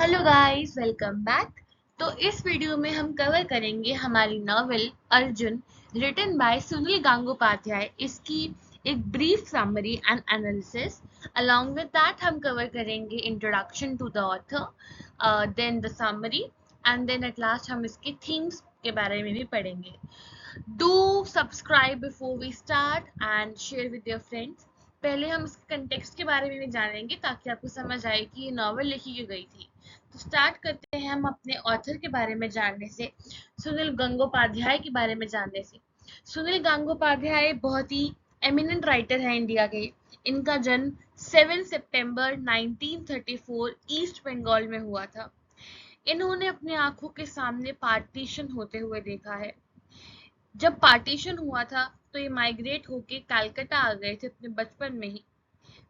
Hello guys, welcome back. तो इस video में हम कवर करेंगे हमारी novel Arjun, written by Sunil Gangopadhyay. इसकी एक brief summary and analysis. Along with that हम कवर करेंगे introduction to the author, then the summary, and then at last हम इसके थीम्स के बारे में भी पढ़ेंगे। Do subscribe before we start and share with your friends. पहले हम इसके कंटेक्स्ट के बारे में भी जानेंगे ताकि आपको समझ आए कि ये नॉवेल लिखी क्यों गई थी। तो स्टार्ट करते हैं हम अपने ऑथर के बारे में जानने से, सुनील गंगोपाध्याय के बारे में जानने से। सुनील गंगोपाध्याय बहुत ही एमिनेंट राइटर है इंडिया के। इनका जन्म 7 सितंबर 1934 ईस्ट बंगाल में हुआ था। इन्होंने अपनी आंखों के सामने पार्टीशन होते हुए देखा है। जब पार्टीशन हुआ था तो ये माइग्रेट होके कलकत्ता आ गए थे अपने बचपन में ही।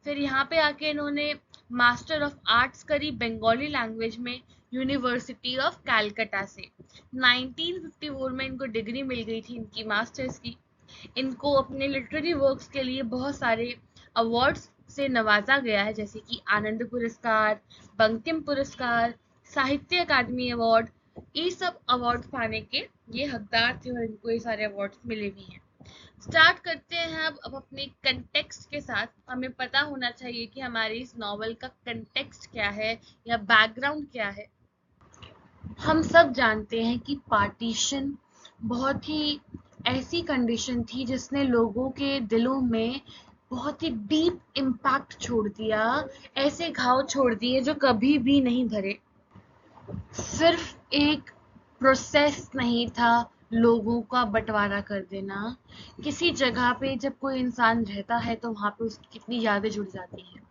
फिर यहाँ पे आके इन्होंने मास्टर ऑफ आर्ट्स करी बंगाली लैंग्वेज में यूनिवर्सिटी ऑफ कलकत्ता से। 1954 में इनको डिग्री मिल गई थी इनकी मास्टर्स की। इनको अपने लिटरेरी वर्क्स के लिए बहुत सारे अवार्ड्स से नवाजा गया है, जैसे कि आनंद पुरस्कार, बंकिम पुरस्कार, साहित्य अकादमी अवार्ड। ये सब अवार्ड पाने के ये हकदार थे और इनको ये सारे अवार्ड्स मिले भी हैं। स्टार्ट करते हैं अब अपने कंटेक्स्ट के साथ। हमें पता होना चाहिए कि हमारी इस नॉवल का कंटेक्स्ट क्या है या बैकग्राउंड क्या है। हम सब जानते हैं कि पार्टीशन बहुत ही ऐसी कंडीशन थी जिसने लोगों के दिलों में बहुत ही डीप इम्पैक्ट छोड़ दिया। ऐसे घाव छोड़ दिए जो कभी भी नहीं भरे। सिर्फ एक प्रोसेस नहीं था लोगों का बंटवारा कर देना। किसी जगह पे जब कोई इंसान रहता है तो वहां पे उसकी कितनी यादें जुड़ जाती हैं।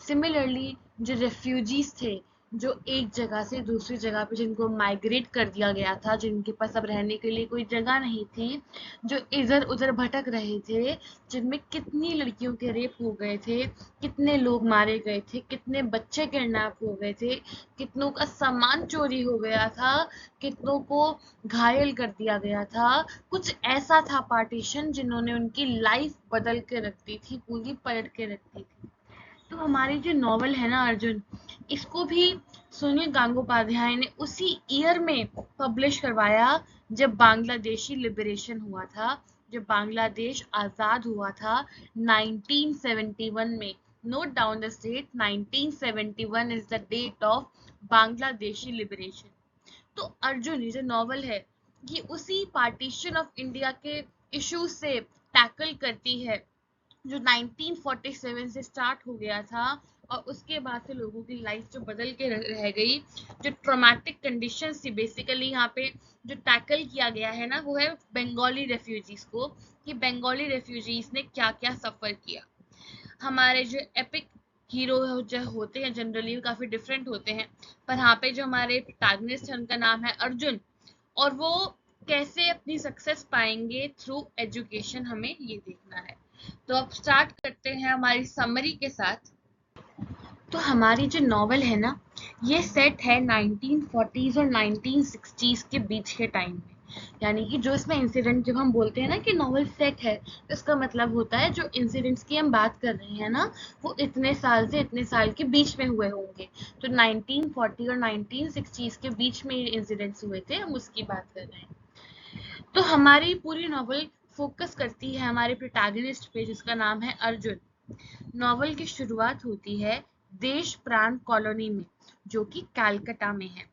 सिमिलरली जो रेफ्यूजीज थे, जो एक जगह से दूसरी जगह पे जिनको माइग्रेट कर दिया गया था, जिनके पास अब रहने के लिए कोई जगह नहीं थी, जो इधर उधर भटक रहे थे, जिनमें कितनी लड़कियों के रेप हो गए थे, कितने लोग मारे गए थे, कितने बच्चे किडनैप हो गए थे, कितनों का सामान चोरी हो गया था, कितनों को घायल कर दिया गया था। कुछ ऐसा था पार्टीशन जिन्होंने उनकी लाइफ बदल के रख दी थी, पूरी पलट के रख दी थी। तो हमारी जो नॉवल है ना अर्जुन, इसको भी सुनील गंगोपाध्याय ने उसी ईयर में पब्लिश करवाया जब बांग्लादेशी लिबरेशन हुआ था, जब बांग्लादेश आजाद हुआ था 1971 में। Note down the date, 1971 is the date of Bangladeshi liberation. तो अर्जुन ये जो नॉवल है, ये उसी पार्टीशन ऑफ इंडिया के इश्यूज से टैकल करती है जो 1947 से स्टार्ट हो गया था। और उसके बाद से लोगों की लाइफ जो बदल के रह गई, जो ट्रॉमेटिक कंडीशंस थी बेसिकली यहाँ पे जो टैकल किया गया है ना, वो है बंगाली रेफ्यूजीज को, कि बंगाली रेफ्यूजीज ने क्या क्या सफर किया। हमारे जो एपिक हीरो जो होते हैं जनरली वो काफी डिफरेंट होते हैं, पर यहाँ पे जो हमारे प्रोटैगनिस्ट है उनका नाम है अर्जुन। और वो कैसे अपनी सक्सेस पाएंगे थ्रू एजुकेशन, हमें ये देखना है। तो अब स्टार्ट करते हैं हमारी समरी के साथ। तो हमारी जो नॉवल है ना, ये सेट है 1940s और 1960s के बीच के टाइम में। यानी कि जो इसमें इंसिडेंट, जब हम बोलते हैं ना कि नॉवल सेट है, तो इसका मतलब होता है जो इंसिडेंट्स की हम बात कर रहे हैं ना, वो इतने साल से इतने साल के बीच में हुए होंगे। तो 1940 और 1960s के बीच में ये इंसिडेंट्स हुए थे, हम उसकी बात कर रहे हैं। तो हमारी पूरी नॉवल फोकस करती है हमारे प्रोटैगनिस्ट पे जिसका नाम है अर्जुन। नॉवल की शुरुआत होती है देश प्रांत कॉलोनी में, जो कि कलकत्ता में है।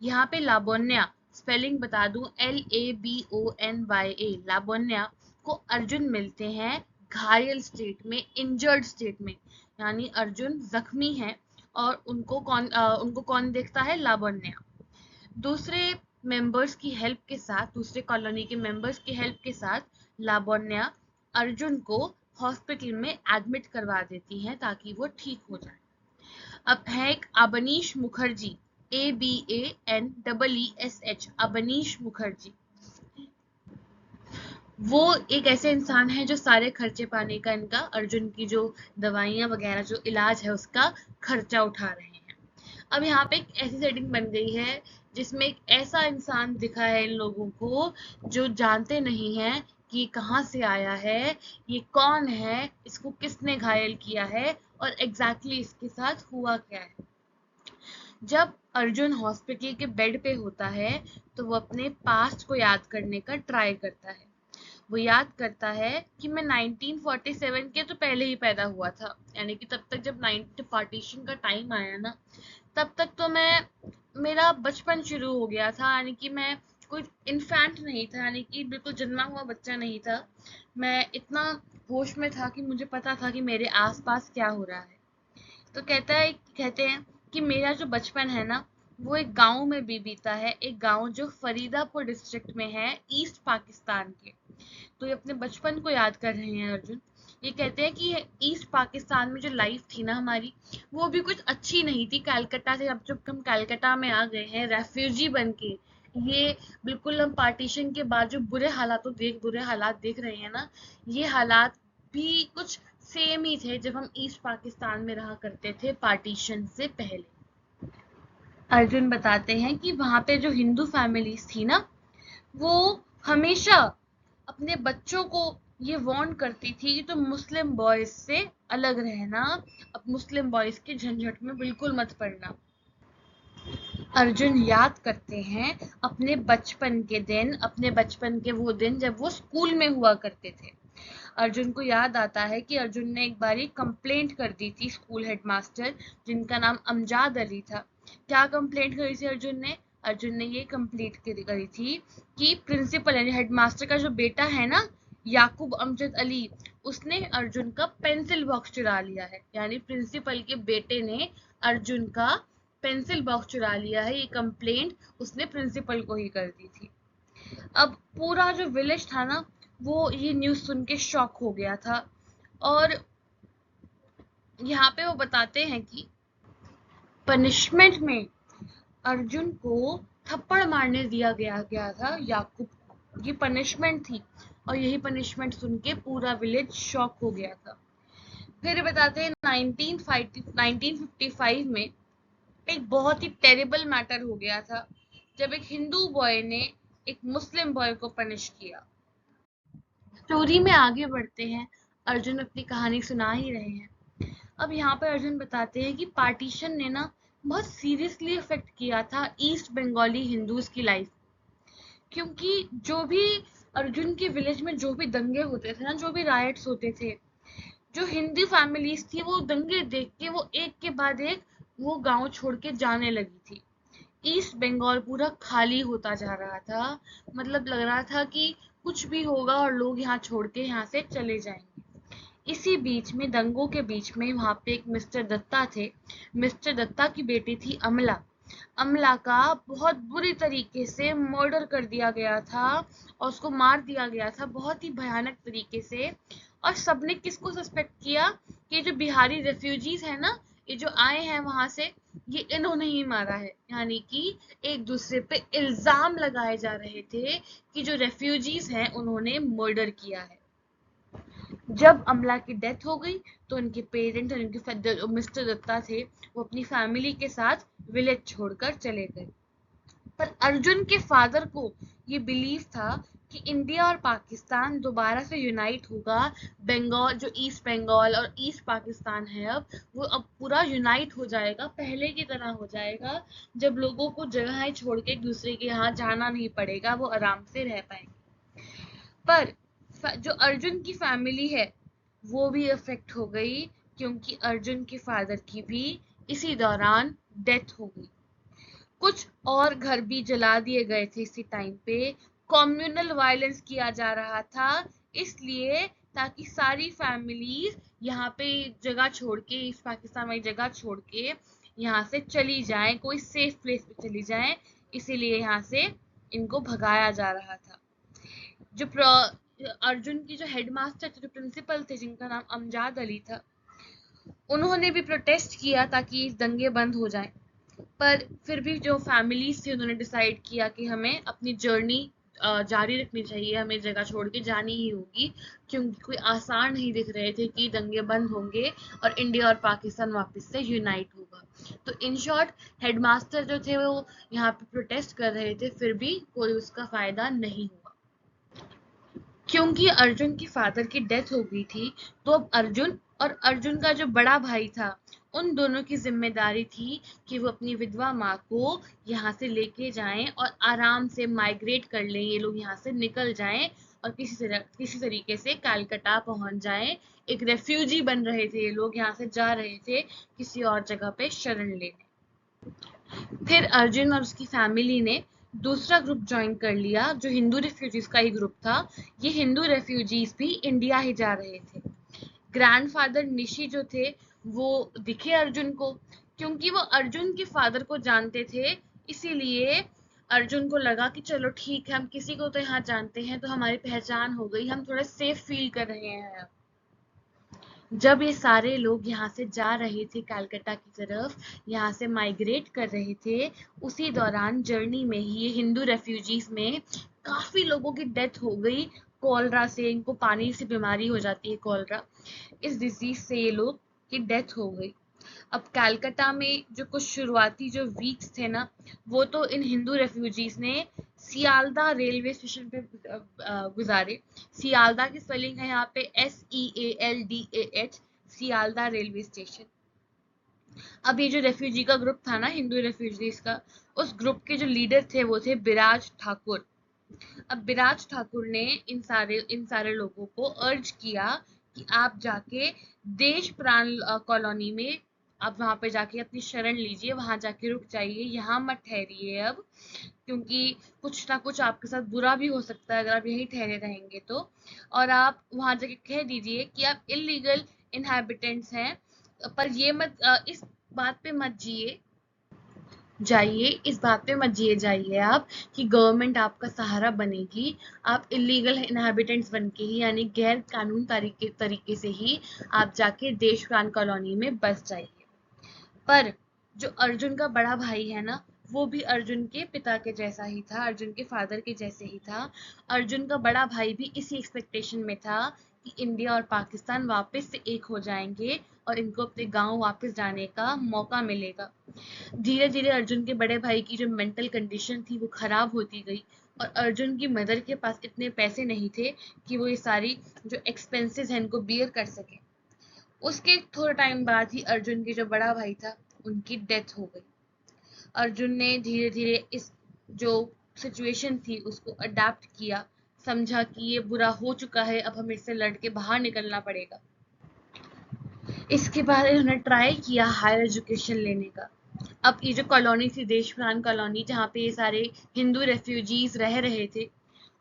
यहाँ पे लाबोन्या, स्पेलिंग बता दूं, LABONYA, लाबोन्या को अर्जुन मिलते हैं घायल स्टेट में, इंजर्ड स्टेट में। यानी अर्जुन जख्मी है और उनको कौन देखता है? लाबोन्या। दूसरे मेंबर्स की हेल्प के साथ, दूसरे कॉलोनी के मेंबर्स की हेल्प के साथ लाबोन्या अर्जुन को हॉस्पिटल में एडमिट करवा देती है ताकि वो ठीक हो जाए। अब है एक अबनीश मुखर्जी, ABANEESH, अबनीश मुखर्जी। वो एक ऐसे इंसान है जो सारे खर्चे पाने का, इनका अर्जुन की जो दवाइयाँ वगैरह जो इलाज है उसका खर्चा उठा रहे हैं। अब यहाँ पे एक ऐसी सेटिंग बन गई है जिसमें एक ऐसा इंसान दिखा है इन लोगों को जो जानते नहीं है कि ये कहाँ से आया है, ये कौन है, इसको किसने घायल किया है और एग्जैक्टली इसके साथ हुआ क्या है। जब अर्जुन हॉस्पिटल के बेड पे होता है तो वो अपने पास्ट को याद करने का ट्राई करता है। वो याद करता है कि मैं 1947 के तो पहले ही पैदा हुआ था, यानी कि तब तक जब पार्टीशन का टाइम आया ना, तब तक तो मेरा बचपन शुरू हो गया था, यानी कि मैं कोई इन्फेंट नहीं था, यानी कि बिल्कुल जन्मा हुआ बच्चा नहीं था। मैं इतना होश में था कि मुझे पता था कि मेरे आसपास क्या हो रहा है। तो कहते हैं कि मेरा जो बचपन है ना, वो एक गांव में भी बीता है, एक गांव जो फरीदापुर डिस्ट्रिक्ट में है, ईस्ट पाकिस्तान के। तो ये अपने बचपन को याद कर रहे हैं अर्जुन। ये कहते हैं कि ईस्ट पाकिस्तान में जो लाइफ थी ना हमारी, वो भी कुछ अच्छी नहीं थी। कलकत्ता से अब जब हम कलकत्ता में आ गए हैं रेफ्यूजी बन के, ये बिल्कुल हम पार्टीशन के बाद जो बुरे हालात देख रहे हैं ना, ये हालात भी कुछ सेम ही थे जब हम ईस्ट पाकिस्तान में रहा करते थे पार्टीशन से पहले। अर्जुन बताते हैं कि वहां पे जो हिंदू फैमिलीज थी ना, वो हमेशा अपने बच्चों को ये वार्न करती थी कि तुम मुस्लिम बॉयज से अलग रहना, अब मुस्लिम बॉयज के झंझट में बिल्कुल मत पड़ना। अर्जुन याद करते हैं अपने बचपन के दिन, अपने बचपन के वो दिन जब वो स्कूल में हुआ करते थे। अर्जुन को याद आता है कि अर्जुन ने एक बारी कंप्लेंट कर दी थी स्कूल हेडमास्टर, जिनका नाम अमजाद अली था। क्या कंप्लेंट करी थी अर्जुन ने? अर्जुन ने ये कंप्लेंट करी थी कि प्रिंसिपल यानी हेडमास्टर का जो बेटा है ना, याकूब अमजद अली, उसने अर्जुन का पेंसिल बॉक्स चुरा लिया है। यानी प्रिंसिपल के बेटे ने अर्जुन का पेंसिल बॉक्स चुरा लिया है। ये कंप्लेंट उसने प्रिंसिपल को ही कर दी थी। अब पूरा जो विलेज था ना, वो ये न्यूज सुन के शॉक हो गया था। और यहाँ पे वो बताते हैं कि पनिशमेंट में अर्जुन को थप्पड़ मारने गया था याकूब को। ये पनिशमेंट थी, और यही पनिशमेंट सुन के पूरा विलेज शॉक हो गया था। फिर बताते हैं 1955 में एक बहुत ही टेरिबल मैटर हो गया था, जब एक हिंदू बॉय ने एक मुस्लिम बॉय को पनिश किया। स्टोरी में आगे बढ़ते हैं। अर्जुन अपनी कहानी सुना ही रहे हैं। अब यहाँ पर अर्जुन बताते हैं कि पार्टीशन ने ना बहुत सीरियसली अफेक्ट किया था ईस्ट बंगाली हिंदूज की लाइफ। क्योंकि जो भी अर्जुन के विलेज में जो भी दंगे होते थे ना, जो भी राइट्स होते थे, जो हिंदी फैमिलीज थी वो दंगे देख के वो एक के बाद एक वो गांव छोड़ के जाने लगी थी। ईस्ट बंगाल पूरा खाली होता जा रहा था। मतलब लग रहा था कि कुछ भी होगा और लोग यहाँ छोड़ के यहाँ से चले जाएंगे। इसी बीच में दंगों के बीच में वहां पे एक मिस्टर दत्ता थे। मिस्टर दत्ता की बेटी थी अमला। अमला का बहुत बुरी तरीके से मर्डर कर दिया गया था, और उसको मार दिया गया था बहुत ही भयानक तरीके से। और सबने किसको सस्पेक्ट किया कि जो बिहारी रेफ्यूजीज है ना, ये जो आए हैं वहां से, ये इन्होंने ही मारा है। यानी कि एक दूसरे पे इल्जाम लगाए जा रहे थे कि जो रेफ्यूजीज हैं उन्होंने मर्डर किया है। जब अमला की डेथ हो गई तो उनके पेरेंट और उनके जो मिस्टर दत्ता थे, वो अपनी फैमिली के साथ विलेज छोड़कर चले गए। पर अर्जुन के फादर को ये बिलीव था कि इंडिया और पाकिस्तान दोबारा से यूनाइट होगा। बंगाल जो ईस्ट बंगाल और ईस्ट पाकिस्तान है, अब वो अब पूरा यूनाइट हो जाएगा, पहले की तरह हो जाएगा, जब लोगों को जगह छोड़ के एक दूसरे के यहाँ जाना नहीं पड़ेगा, वो आराम से रह पाएंगे। पर जो अर्जुन की फैमिली है वो भी अफेक्ट हो गई, क्योंकि अर्जुन के फादर की भी इसी दौरान डेथ हो गई। कुछ और घर भी जला दिए गए थे इसी टाइम पे। कम्युनल वायलेंस किया जा रहा था, इसलिए ताकि सारी फैमिलीज यहाँ पे जगह छोड़ के, इस पाकिस्तान वाली जगह छोड़ के यहाँ से चली जाएं, कोई सेफ प्लेस पे चली जाएं। इसीलिए यहाँ से इनको भगाया जा रहा था। जो अर्जुन की जो हेडमास्टर थे, जो प्रिंसिपल थे, जिनका नाम अमजाद अली था, उन्होंने भी प्रोटेस्ट किया ताकि दंगे बंद हो जाएं। पर फिर भी जो फैमिलीज थी उन्होंने डिसाइड किया कि हमें अपनी जर्नी जारी रखनी चाहिए, हमें जगह छोड़ के जानी ही होगी, क्योंकि कोई आसार नहीं दिख रहे थे कि दंगे बंद होंगे और इंडिया और पाकिस्तान वापस से यूनाइट होगा। तो इन शॉर्ट, हेडमास्टर जो थे वो यहाँ पे प्रोटेस्ट कर रहे थे, फिर भी कोई उसका फायदा नहीं हुआ। क्योंकि अर्जुन की फादर की डेथ हो गई थी, तो अब अर्जुन और अर्जुन का जो बड़ा भाई था, उन दोनों की जिम्मेदारी थी कि वो अपनी विधवा माँ को यहाँ से लेके जाएं और आराम से माइग्रेट कर लें, ये लोग यहाँ से निकल जाएं और किसी तरीके से कलकत्ता पहुंच जाएं। एक रेफ्यूजी बन रहे थे ये लोग, यहाँ से जा रहे थे किसी और जगह पे शरण लेने। फिर अर्जुन और उसकी फैमिली ने दूसरा ग्रुप ज्वाइन कर लिया जो हिंदू रेफ्यूजीज का ही ग्रुप था। ये हिंदू रेफ्यूजीज भी इंडिया ही जा रहे थे। ग्रैंडफादर निशी जो थे वो दिखे अर्जुन को, क्योंकि वो अर्जुन के फादर को जानते थे। इसीलिए अर्जुन को लगा कि चलो ठीक है, हम किसी को तो यहाँ जानते हैं, तो हमारी पहचान हो गई, हम थोड़ा सेफ फील कर रहे हैं। जब ये सारे लोग यहाँ से जा रहे थे कलकत्ता की तरफ, यहाँ से माइग्रेट कर रहे थे, उसी दौरान जर्नी में ही ये हिंदू रेफ्यूजीज में काफी लोगों की डेथ हो गई कॉलरा से। इनको पानी से बीमारी हो जाती है कॉलरा, इस डिजीज से ये लोग की डेथ हो गई। अब कलकत्ता में जो कुछ शुरुआती जो वीक्स थे ना, वो तो इन हिंदू रेफ्यूजीज ने सियालदा रेलवे स्टेशन पे गुजारे। सियालदा की स्पेलिंग है यहाँ पे SEALDAH, सियालदा रेलवे स्टेशन। अब ये जो रेफ्यूजी का ग्रुप था ना, हिंदू रेफ्यूजीज का, उस ग्रुप के जो लीडर थे वो थे बिराज ठाकुर। अब बिराज ठाकुर ने इन सारे लोगों को अर्ज किया कि आप जाके देश प्राण कॉलोनी में आप वहां पे जाके अपनी शरण लीजिए, वहां जाके रुक जाइए, यहाँ मत ठहरिए अब, क्योंकि कुछ ना कुछ आपके साथ बुरा भी हो सकता है अगर आप यहीं ठहरे रहेंगे तो। और आप वहां जाके कह दीजिए कि आप इलीगल इनहैबिटेंट्स हैं, पर ये मत इस बात पे मत जाइए, इस बात पे मत जिए जाइए आप कि गवर्नमेंट आपका सहारा बनेगी। आप इलीगल इनहैबिटेंट्स बन के ही, यानी गैर कानून तरीके से ही आप जाके देश प्राण कॉलोनी में बस जाइए। पर जो अर्जुन का बड़ा भाई है ना, वो भी अर्जुन के पिता के जैसा ही था, अर्जुन के फादर के जैसे ही था। अर्जुन का बड़ा भाई भी इसी एक्सपेक्टेशन में था कि इंडिया और पाकिस्तान वापस से एक हो जाएंगे और इनको अपने गांव वापस जाने का मौका मिलेगा। धीरे धीरे अर्जुन के बड़े भाई की जो मेंटल कंडीशन थी वो खराब होती गई, और अर्जुन की मदर के पास इतने पैसे नहीं थे कि वो ये सारी जो एक्सपेंसेस हैं इनको बियर कर सके। उसके थोड़ा टाइम बाद ही अर्जुन के जो बड़ा भाई था उनकी डेथ हो गई। अर्जुन ने धीरे धीरे इस जो सिचुएशन थी उसको अडेप्ट किया, समझा कि ये बुरा हो चुका है, अब हमें इससे लड़ के बाहर निकलना पड़ेगा। इसके बाद इन्होंने ट्राई किया हायर एजुकेशन लेने का। अब ये जो कॉलोनी थी देश प्राण कॉलोनी, जहाँ पे ये सारे हिंदू रेफ्यूजीज रह रहे थे,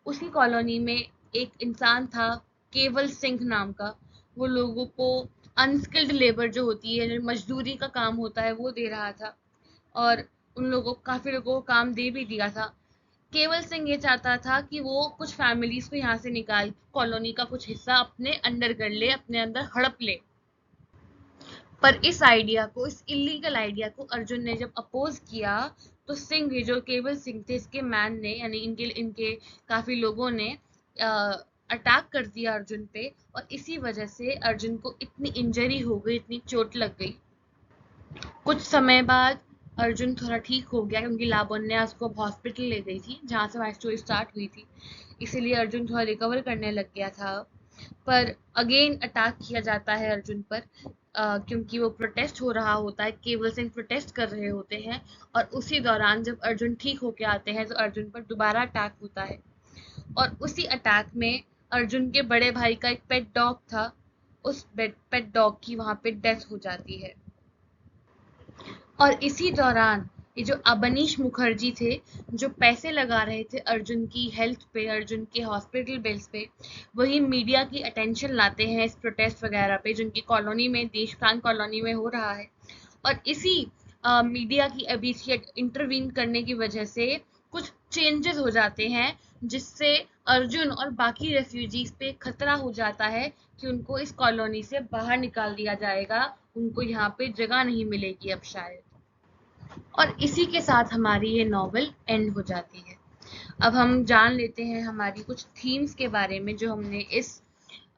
उसी कॉलोनी में एक इंसान था केवल सिंह नाम का। वो लोगों को अनस्किल्ड लेबर जो होती है, जो मजदूरी का काम होता है, वो दे रहा था, और उन लोगों काफी लोगों को काम दे भी दिया था। केवल सिंह ये चाहता था कि वो कुछ फैमिलीज को यहाँ से निकाल कॉलोनी का कुछ हिस्सा अपने अंडर कर ले, अपने अंदर हड़प ले। पर इस आइडिया को, इस इलीगल आइडिया को अर्जुन ने जब अपोज किया, तो सिंह, जो केवल सिंह थे, इसके मैन ने, यानी इनके इनके काफी लोगों ने अटैक कर दिया अर्जुन पे, और इसी वजह से अर्जुन को इतनी इंजरी हो गई, इतनी चोट लग गई। कुछ समय बाद अर्जुन थोड़ा ठीक हो गया, क्योंकि लावण्या उसको हॉस्पिटल ले गई थी जहाँ से हमारी स्टोरी स्टार्ट हुई थी, इसीलिए अर्जुन थोड़ा रिकवर करने लग गया था। पर अगेन अटैक किया जाता है अर्जुन पर, क्योंकि वो प्रोटेस्ट हो रहा होता है, केवल सिंह प्रोटेस्ट कर रहे होते हैं, और उसी दौरान जब अर्जुन ठीक होके आते हैं तो अर्जुन पर दोबारा अटैक होता है। और उसी अटैक में अर्जुन के बड़े भाई का एक पेट डॉग था, उस पेट डॉग की वहां पे डेथ हो जाती है। और इसी दौरान ये जो अबनीश मुखर्जी थे, जो पैसे लगा रहे थे अर्जुन की हेल्थ पे, अर्जुन के हॉस्पिटल बिल्स पे, वही मीडिया की अटेंशन लाते हैं इस प्रोटेस्ट वगैरह पे जो उनकी कॉलोनी में, देश प्रांत कॉलोनी में हो रहा है। और इसी मीडिया की अभी इंटरवीन करने की वजह से कुछ चेंजेस हो जाते हैं, जिससे अर्जुन और बाकी रेफ्यूजीज पे खतरा हो जाता है कि उनको इस कॉलोनी से बाहर निकाल दिया जाएगा, उनको यहाँ पे जगह नहीं मिलेगी अब शायद। और इसी के साथ हमारी ये नॉवेल एंड हो जाती है। अब हम जान लेते हैं हमारी कुछ थीम्स के बारे में जो हमने इस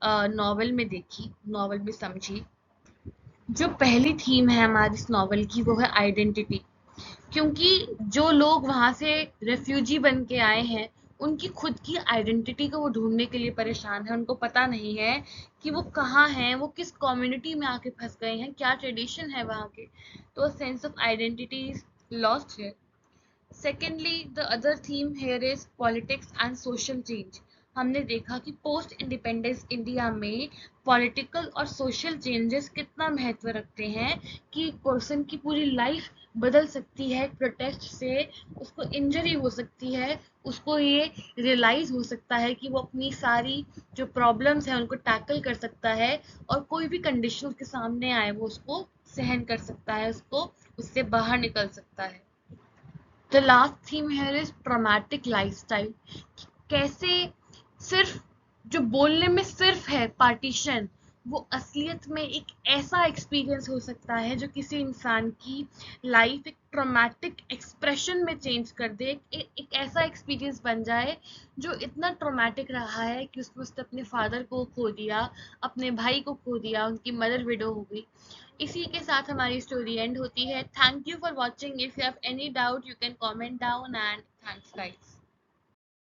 नॉवेल में देखी, नॉवेल में समझी। जो पहली थीम है हमारी इस नॉवेल की वो है आइडेंटिटी, क्योंकि जो लोग वहां से रेफ्यूजी बन के आए हैं उनकी खुद की आइडेंटिटी को वो ढूंढने के लिए परेशान है। उनको पता नहीं है कि वो कहाँ हैं, वो किस कम्युनिटी में आके फंस गए हैं, क्या ट्रेडिशन है वहाँ के। तो sense of identity is lost है। Secondly, the other theme here is politics and social change. हमने देखा कि पोस्ट इंडिपेंडेंस इंडिया में पॉलिटिकल और सोशल चेंजेस कितना महत्व रखते हैं कि एक पर्सन की पूरी लाइफ बदल सकती है प्रोटेस्ट से, उसको इंजरी हो सकती है, उसको ये रियलाइज हो सकता है कि वो अपनी सारी जो प्रॉब्लम्स हैं उनको टैकल कर सकता है और कोई भी कंडीशन उसके सामने आए वो उसको सहन कर सकता है, उसको उससे बाहर निकल सकता है। The last theme here is traumatic lifestyle. कैसे सिर्फ जो बोलने में सिर्फ है पार्टीशन, वो असलियत में एक ऐसा एक्सपीरियंस हो सकता है जो किसी इंसान की लाइफ एक ट्रॉमेटिक एक्सप्रेशन में चेंज कर दे, एक ऐसा एक्सपीरियंस बन जाए जो इतना ट्रॉमेटिक रहा है कि उसने अपने फादर को खो दिया, अपने भाई को खो दिया, उनकी मदर विडो हो गई। इसी के साथ हमारी स्टोरी एंड होती है। Thank you for watching. If you have any doubt you can comment down and thanks guys.